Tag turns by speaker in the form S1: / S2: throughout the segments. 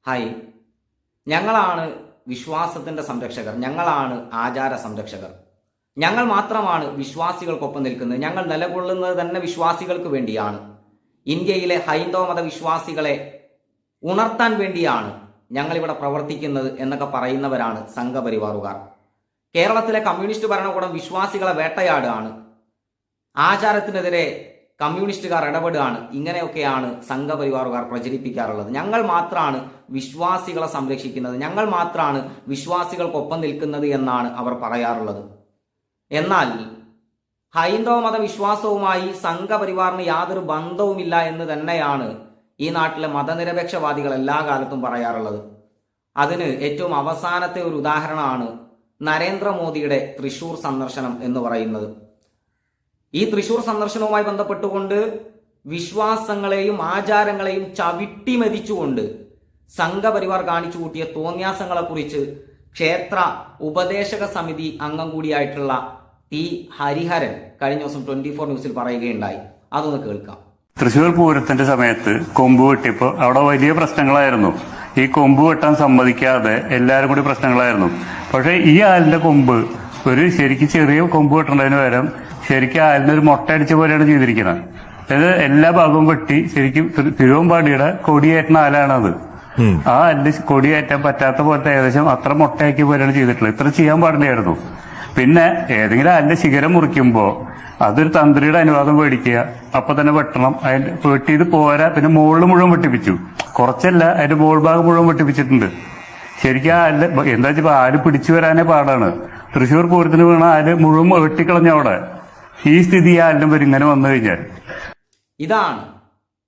S1: Hi, ഞങ്ങളാണ് വിശ്വാസത്തിന്റെ സംരക്ഷകർ, ഞങ്ങളാണ് ആചാര സംരക്ഷകർ. ഞങ്ങൾ മാത്രമാണ് വിശ്വാസികൾക്കൊപ്പം നിൽക്കുന്നത്. ഞങ്ങൾ നിലകൊള്ളുന്നത് തന്നെ വിശ്വാസികൾക്ക് വേണ്ടിയാണ്. ഇന്ത്യയിലെ ഹൈന്ദവ മത വിശ്വാസികളെ ഉണർത്താൻ വേണ്ടിയാണ് ഞങ്ങളിവിടെ പ്രവർത്തിക്കുന്നത് എന്നൊക്കെ പറയുന്നവരാണ് സംഘപരിവാറുകാർ. കേരളത്തിലെ കമ്മ്യൂണിസ്റ്റ് ഭരണകൂടം വിശ്വാസികളെ വേട്ടയാടുകയാണ്. ആചാരത്തിനെതിരെ കമ്മ്യൂണിസ്റ്റുകാർ ഇടപെടുകയാണ്. ഇങ്ങനെയൊക്കെയാണ് സംഘപരിവാറുകാർ പ്രചരിപ്പിക്കാറുള്ളത്. ഞങ്ങൾ മാത്രമാണ് വിശ്വാസികളെ സംരക്ഷിക്കുന്നത്, ഞങ്ങൾ മാത്രമാണ് വിശ്വാസികൾക്കൊപ്പം നിൽക്കുന്നത് എന്നാണ് അവർ പറയാറുള്ളത്. എന്നാൽ ഹൈന്ദവ മതവിശ്വാസവുമായി സംഘപരിവാറിന് യാതൊരു ബന്ധവുമില്ല എന്ന് തന്നെയാണ് ഈ നാട്ടിലെ മതനിരപേക്ഷവാദികൾ എല്ലാ കാലത്തും പറയാറുള്ളത്. അതിന് ഏറ്റവും അവസാനത്തെ ഒരു ഉദാഹരണമാണ് നരേന്ദ്രമോദിയുടെ തൃശൂർ സന്ദർശനം എന്ന് പറയുന്നത്. ഈ തൃശൂർ സന്ദർശനവുമായി ബന്ധപ്പെട്ടുകൊണ്ട് വിശ്വാസങ്ങളെയും ആചാരങ്ങളെയും ചവിട്ടിമതിച്ചുകൊണ്ട് സംഘപരിവാർ കാണിച്ചു കൂട്ടിയ തോന്യാസങ്ങളെക്കുറിച്ച് ക്ഷേത്ര ഉപദേശക സമിതി അംഗം കൂടിയായിട്ടുള്ള ടി ഹരിഹരൻ കഴിഞ്ഞ ദിവസം 24 ന്യൂസിൽ പറയുകയുണ്ടായി. അതൊന്ന് കേൾക്കാം.
S2: തൃശ്ശൂർ പൂരത്തിന്റെ സമയത്ത് കൊമ്പ് വെട്ടിയപ്പോ അവിടെ വലിയ പ്രശ്നങ്ങളായിരുന്നു. ഈ കൊമ്പ് വെട്ടാൻ സമ്മതിക്കാതെ എല്ലാവരും കൂടി പ്രശ്നങ്ങളായിരുന്നു. പക്ഷെ ഈ ആലിന്റെ കൊമ്പ് ഒരു ശരിക്കും ചെറിയ കൊമ്പ് വെട്ടേണ്ടതിന് പകരം ശരിക്കും ആലിനൊരു മുട്ട അടിച്ച പോലെയാണ് ചെയ്തിരിക്കുന്നത്. അതായത് എല്ലാ ഭാഗവും വെട്ടി ശരിക്കും തിരുവമ്പാടിയുടെ കൊടിയേറ്റുന്ന ആലാണത്. ആ ആലിന് കൊടിയേറ്റാൻ പറ്റാത്ത പോലത്തെ ഏകദേശം അത്ര മുട്ടയാക്കിയ പോലെയാണ് ചെയ്തിട്ടുള്ളത്. ഇത്ര ചെയ്യാൻ പാടില്ലായിരുന്നു. പിന്നെ ഏതെങ്കിലും ആലിന്റെ ശിഖരം മുറിക്കുമ്പോ അതൊരു തന്ത്രിയുടെ അനുവാദം മേടിക്കുക, അപ്പൊ തന്നെ വെട്ടണം. അതിന്റെ വെട്ടിയത് പോരാ, പിന്നെ മുകളിൽ മുഴുവൻ വെട്ടിപ്പിച്ചു. കുറച്ചല്ല, അതിന്റെ മുകൾ ഭാഗം മുഴുവൻ വെട്ടിപ്പിച്ചിട്ടുണ്ട്. ശരിക്കും ആലിന്റെ എന്താ വെച്ചാൽ ആല് പിടിച്ചു വരാനേ പാടാണ്. തൃശ്ശൂർ പൂരത്തിന് വീണ ആല് മുഴുവൻ വെട്ടിക്കളഞ്ഞ അവിടെ ഈ സ്ഥിതി ആലിനും വരും ഇങ്ങനെ വന്നു കഴിഞ്ഞാൽ.
S1: ഇതാണ്,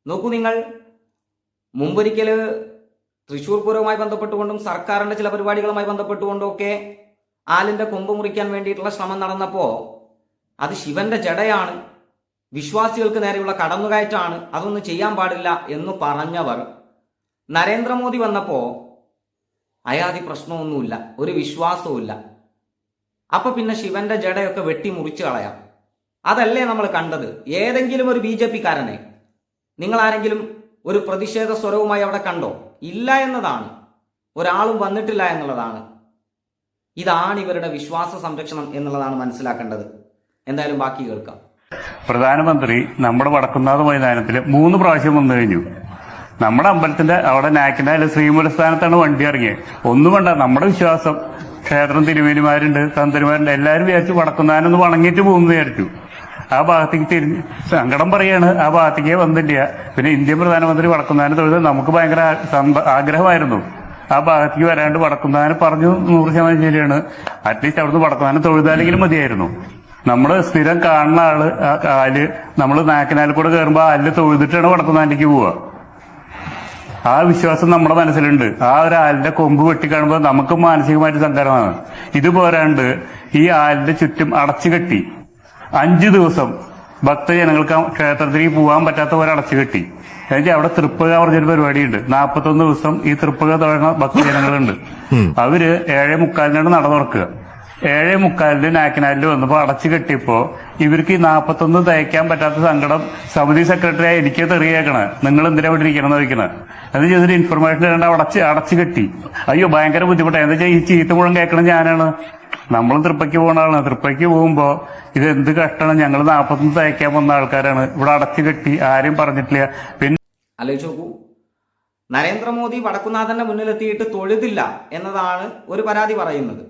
S1: നോക്കൂ നിങ്ങൾ, മുമ്പൊരിക്കല് തൃശ്ശൂർ പൂരവുമായി ബന്ധപ്പെട്ടുകൊണ്ടും സർക്കാരിന്റെ ചില പരിപാടികളുമായി ബന്ധപ്പെട്ടുകൊണ്ടും ഒക്കെ ആലിന്റെ കൊമ്പ് മുറിക്കാൻ വേണ്ടിയിട്ടുള്ള ശ്രമം നടന്നപ്പോ അത് ശിവന്റെ ജടയാണ്, വിശ്വാസികൾക്ക് നേരെയുള്ള കടന്നുകയറ്റാണ്, അതൊന്നും ചെയ്യാൻ പാടില്ല എന്ന് പറഞ്ഞവർ നരേന്ദ്രമോദി വന്നപ്പോ അയാതി പ്രശ്നമൊന്നുമില്ല, ഒരു വിശ്വാസവുമില്ല. അപ്പൊ പിന്നെ ശിവന്റെ ജടയൊക്കെ വെട്ടി മുറിച്ചു കളയാം. അതല്ലേ നമ്മൾ കണ്ടത്? ഏതെങ്കിലും ഒരു BJP കാരനെ നിങ്ങൾ ആരെങ്കിലും ഒരു പ്രതിഷേധ സ്വരവുമായി അവിടെ കണ്ടോ? ഇല്ല എന്നതാണ്. ഒരാളും വന്നിട്ടില്ല എന്നുള്ളതാണ്. ഇതാണ് ഇവരുടെ വിശ്വാസ സംരക്ഷണം എന്നുള്ളതാണ് മനസ്സിലാക്കേണ്ടത്. എന്തായാലും ബാക്കി കേൾക്കാം.
S2: പ്രധാനമന്ത്രി നമ്മുടെ വടക്കുന്നാഥ മൈതാനത്തിൽ 3 പ്രാവശ്യം വന്നു കഴിഞ്ഞു. നമ്മുടെ അമ്പലത്തിന്റെ അവിടെ നാക്കിനാല് ശ്രീമൂലസ്ഥാനത്താണ് വണ്ടി ഇറങ്ങിയത്. ഒന്നും വേണ്ട, നമ്മുടെ വിശ്വാസം, ക്ഷേത്രം തിരുമേനിമാരുണ്ട്, തന്ത്രിമാരുണ്ട്, എല്ലാവരും വിചാരിച്ചു വടക്കുന്നാനൊന്ന് വണങ്ങിയിട്ട് പോകുന്നു വിചാരിച്ചു. ആ ഭാഗത്തേക്ക് തിരിഞ്ഞ് സങ്കടം പറയാണ്, ആ ഭാഗത്തേക്ക് വന്നില്ല. പിന്നെ ഇന്ത്യൻ പ്രധാനമന്ത്രി വടക്കുന്നാനെ തൊഴുത് നമുക്ക് ഭയങ്കര ആഗ്രഹമായിരുന്നു. ആ ഭാഗത്തേക്ക് വരാണ്ട് വടക്കുന്നാനെ പറഞ്ഞു 100% ശരിയാണ്. അറ്റ്ലീസ്റ്റ് അവിടുന്ന് വടക്കുന്നാനെ തൊഴുതാലെങ്കിലും മതിയായിരുന്നു. നമ്മള് സ്ഥിരം കാണുന്ന ആള് ആല് നമ്മള് നാക്കിനാലിൽ കൂടെ കയറുമ്പോ ആലില് തൊഴുതിട്ടാണ് വടക്കുന്നാലിലേക്ക് പോവുക. ആ വിശ്വാസം നമ്മുടെ മനസ്സിലുണ്ട്. ആ ഒരു ആലിന്റെ കൊമ്പ് വെട്ടിക്കാണുമ്പോൾ നമുക്ക് മാനസികമായിട്ട് സങ്കടമാണ്. ഇത് പോരാണ്ട് ഈ ആലിന്റെ ചുറ്റും അടച്ചു കെട്ടി 5 ദിവസം ഭക്തജനങ്ങൾക്ക് ക്ഷേത്രത്തിലേക്ക് പോകാൻ പറ്റാത്ത പോലെ അടച്ചു കെട്ടി. എന്നുവെച്ചാൽ അവിടെ തൃപ്പക പറഞ്ഞൊരു പരിപാടിയുണ്ട്. 41 ദിവസം ഈ തൃപ്പക തൊഴുന്ന ഭക്തജനങ്ങളുണ്ട്. അവര് 7:45 നട തുറക്കുക. 7:45 നാക്കിനാലിൽ വന്നപ്പോ അടച്ചു കെട്ടിയപ്പോ ഇവർക്ക് ഈ 41 തയ്ക്കാൻ പറ്റാത്ത സങ്കടം സമിതി സെക്രട്ടറിയായി എനിക്ക് തെറിയേക്കണേ, നിങ്ങൾ എന്തിനാ ഇവിടെ ഇരിക്കണം ചോദിക്കണേ. എന്ന് ചെയ്തൊരു ഇൻഫർമേഷൻ ഇടേണ്ട അടച്ചു കെട്ടി. അയ്യോ ഭയങ്കര ബുദ്ധിമുട്ടായി. എന്താ വെച്ചാൽ ഈ ചീത്ത മുഴുവൻ കേൾക്കണം ഞാനാണ്. നമ്മളും തൃപ്പയ്ക്ക് പോകുന്ന ആളാണ്. തൃപ്പയ്ക്ക് പോകുമ്പോ ഇത് എന്ത് കഷ്ടമാണ്, ഞങ്ങൾ 41 തയ്ക്കാൻ വന്ന ആൾക്കാരാണ്, ഇവിടെ അടച്ചു കെട്ടി, ആരും പറഞ്ഞിട്ടില്ല. പിന്നെ
S1: ആലോചിച്ച് നോക്കൂ, നരേന്ദ്രമോദി വടക്കുന്നാഥന്റെ മുന്നിലെത്തിയിട്ട് തൊഴുതില്ല എന്നതാണ് ഒരു പരാതി പറയുന്നത്.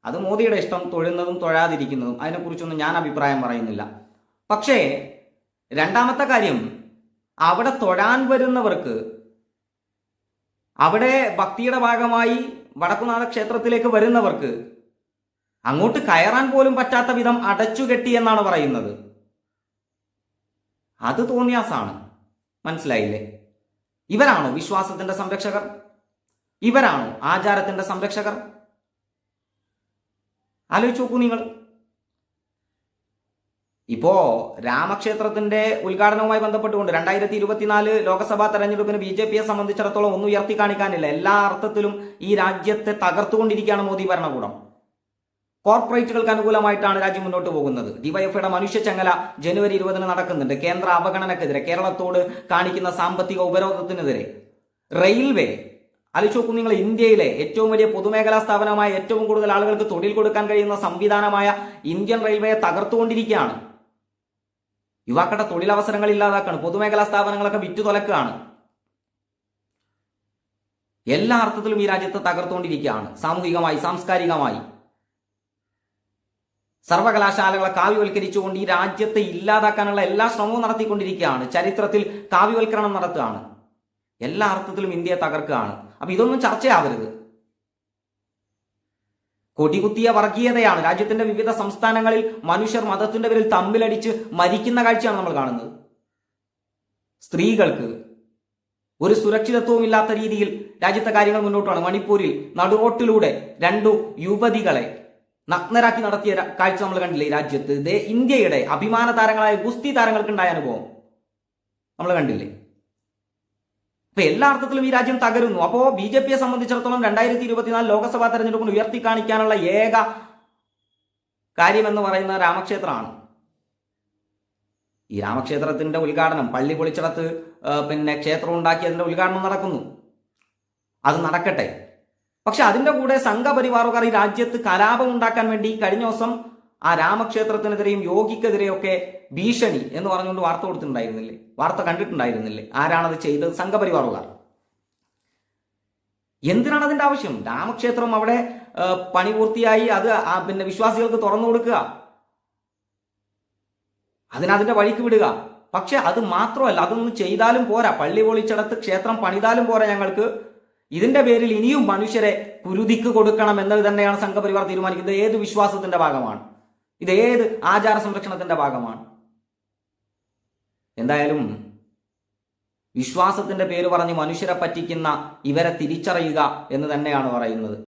S1: അത് മോദിയുടെ ഇഷ്ടം, തൊഴുന്നതും തൊഴാതിരിക്കുന്നതും, അതിനെക്കുറിച്ചൊന്നും ഞാൻ അഭിപ്രായം പറയുന്നില്ല. പക്ഷേ രണ്ടാമത്തെ കാര്യം, അവിടെ തൊഴാൻ വരുന്നവർക്ക്, അവിടെ ഭക്തിയുടെ ഭാഗമായി വടക്കുന്നാഥ ക്ഷേത്രത്തിലേക്ക് വരുന്നവർക്ക് അങ്ങോട്ട് കയറാൻ പോലും പറ്റാത്ത വിധം അടച്ചുകെട്ടി എന്നാണ് പറയുന്നത്. അത് തോന്നിയാസാണ്. മനസ്സിലായില്ലേ? ഇവരാണോ വിശ്വാസത്തിന്റെ സംരക്ഷകർ? ഇവരാണോ ആചാരത്തിന്റെ സംരക്ഷകർ? ആലോചിച്ച് നോക്കൂ നിങ്ങൾ. ഇപ്പോ രാമക്ഷേത്രത്തിന്റെ ഉദ്ഘാടനവുമായി ബന്ധപ്പെട്ടുകൊണ്ട് 2024 ലോക്സഭാ തെരഞ്ഞെടുപ്പിന് BJPയെ സംബന്ധിച്ചിടത്തോളം ഒന്നും ഉയർത്തി കാണിക്കാനില്ല. എല്ലാ അർത്ഥത്തിലും ഈ രാജ്യത്തെ തകർത്തുകൊണ്ടിരിക്കുകയാണ് മോദി ഭരണകൂടം. കോർപ്പറേറ്റുകൾക്ക് അനുകൂലമായിട്ടാണ് രാജ്യം മുന്നോട്ട് പോകുന്നത്. ഡിവൈഎഫ്ഐയുടെ മനുഷ്യ ചങ്ങല ജനുവരി 20 നടക്കുന്നുണ്ട്. കേന്ദ്ര അവഗണനക്കെതിരെ, കേരളത്തോട് കാണിക്കുന്ന സാമ്പത്തിക ഉപരോധത്തിനെതിരെ. റെയിൽവേ ആലോചിച്ച് നോക്കൂ നിങ്ങൾ, ഇന്ത്യയിലെ ഏറ്റവും വലിയ പൊതുമേഖലാ സ്ഥാപനമായ ഏറ്റവും കൂടുതൽ ആളുകൾക്ക് തൊഴിൽ കൊടുക്കാൻ കഴിയുന്ന സംവിധാനമായ ഇന്ത്യൻ റെയിൽവേയെ തകർത്തുകൊണ്ടിരിക്കുകയാണ്. യുവാക്കളുടെ തൊഴിലവസരങ്ങൾ ഇല്ലാതാക്കാണ്, പൊതുമേഖലാ സ്ഥാപനങ്ങളൊക്കെ വിറ്റുതൊലക്കുകയാണ്. എല്ലാ അർത്ഥത്തിലും ഈ രാജ്യത്തെ തകർത്തുകൊണ്ടിരിക്കുകയാണ്. സാമൂഹികമായി, സാംസ്കാരികമായി സർവകലാശാലകളെ കാവ്യവൽക്കരിച്ചുകൊണ്ട് ഈ രാജ്യത്തെ ഇല്ലാതാക്കാനുള്ള എല്ലാ ശ്രമവും നടത്തിക്കൊണ്ടിരിക്കുകയാണ്. ചരിത്രത്തിൽ കാവ്യവൽക്കരണം നടത്തുകയാണ്. എല്ലാ അർത്ഥത്തിലും ഇന്ത്യയെ തകർക്കുകയാണ്. അപ്പൊ ഇതൊന്നും ചർച്ചയാവരുത്. കൊടികുത്തിയ വർഗീയതയാണ്. രാജ്യത്തിന്റെ വിവിധ സംസ്ഥാനങ്ങളിൽ മനുഷ്യർ മതത്തിന്റെ പേരിൽ തമ്മിലടിച്ച് മരിക്കുന്ന കാഴ്ചയാണ് നമ്മൾ കാണുന്നത്. സ്ത്രീകൾക്ക് ഒരു സുരക്ഷിതത്വവും ഇല്ലാത്ത രീതിയിൽ രാജ്യത്തെ കാര്യങ്ങൾ മുന്നോട്ടാണ്. മണിപ്പൂരിൽ നടുറോട്ടിലൂടെ 2 യുവതികളെ നഗ്നരാക്കി നടത്തിയ കാഴ്ച നമ്മൾ കണ്ടില്ലേ ഈ രാജ്യത്ത്. ഇന്ത്യയുടെ അഭിമാന താരങ്ങളായ ഗുസ്തി താരങ്ങൾക്കുണ്ടായ അനുഭവം നമ്മൾ കണ്ടില്ലേ. അപ്പൊ എല്ലാ അർത്ഥത്തിലും ഈ രാജ്യം തകരുന്നു. അപ്പോ BJPയെ സംബന്ധിച്ചിടത്തോളം 2024 ലോക്സഭാ തെരഞ്ഞെടുപ്പിന് ഉയർത്തി കാണിക്കാനുള്ള ഏക കാര്യമെന്ന് പറയുന്ന രാമക്ഷേത്രമാണ്. ഈ രാമക്ഷേത്രത്തിന്റെ ഉദ്ഘാടനം, പള്ളി പൊളിച്ചിടത്ത് ക്ഷേത്രം ഉണ്ടാക്കിയതിന്റെ ഉദ്ഘാടനം നടക്കുന്നു. അത് നടക്കട്ടെ. പക്ഷെ അതിന്റെ കൂടെ സംഘപരിവാറുകാർ ഈ രാജ്യത്ത് കലാപം ഉണ്ടാക്കാൻ വേണ്ടി കഴിഞ്ഞ ദിവസം ആ രാമക്ഷേത്രത്തിനെതിരെയും യോഗിക്കെതിരെയൊക്കെ ഭീഷണി എന്ന് പറഞ്ഞുകൊണ്ട് വാർത്ത കൊടുത്തിട്ടുണ്ടായിരുന്നില്ലേ, വാർത്ത കണ്ടിട്ടുണ്ടായിരുന്നില്ലേ? ആരാണത് ചെയ്തത്? സംഘപരിവാറുകാർ. എന്തിനാണ് അതിന്റെ ആവശ്യം? രാമക്ഷേത്രം അവിടെ പണി പൂർത്തിയായി, അത് വിശ്വാസികൾക്ക് തുറന്നു കൊടുക്കുക, അതിന്റെ വഴിക്ക് വിടുക. പക്ഷെ അത് മാത്രമല്ല, അതൊന്നും ചെയ്താലും പോരാ. പള്ളി പൊളിച്ചിടത്ത് ക്ഷേത്രം പണിതാലും പോരാ, ഞങ്ങൾക്ക് ഇതിന്റെ പേരിൽ ഇനിയും മനുഷ്യരെ കുരുതിക്ക് കൊടുക്കണം എന്നത് തന്നെയാണ് സംഘപരിവാർ തീരുമാനിക്കുന്നത്. ഏത് വിശ്വാസത്തിന്റെ ഭാഗമാണ് ഇത്? ഏത് ആചാര സംരക്ഷണത്തിന്റെ ഭാഗമാണ്? എന്തായാലും വിശ്വാസത്തിന്റെ പേര് പറഞ്ഞ് മനുഷ്യരെ പറ്റിക്കുന്ന ഇവരെ തിരിച്ചറിയുക എന്ന് തന്നെയാണ് പറയുന്നത്.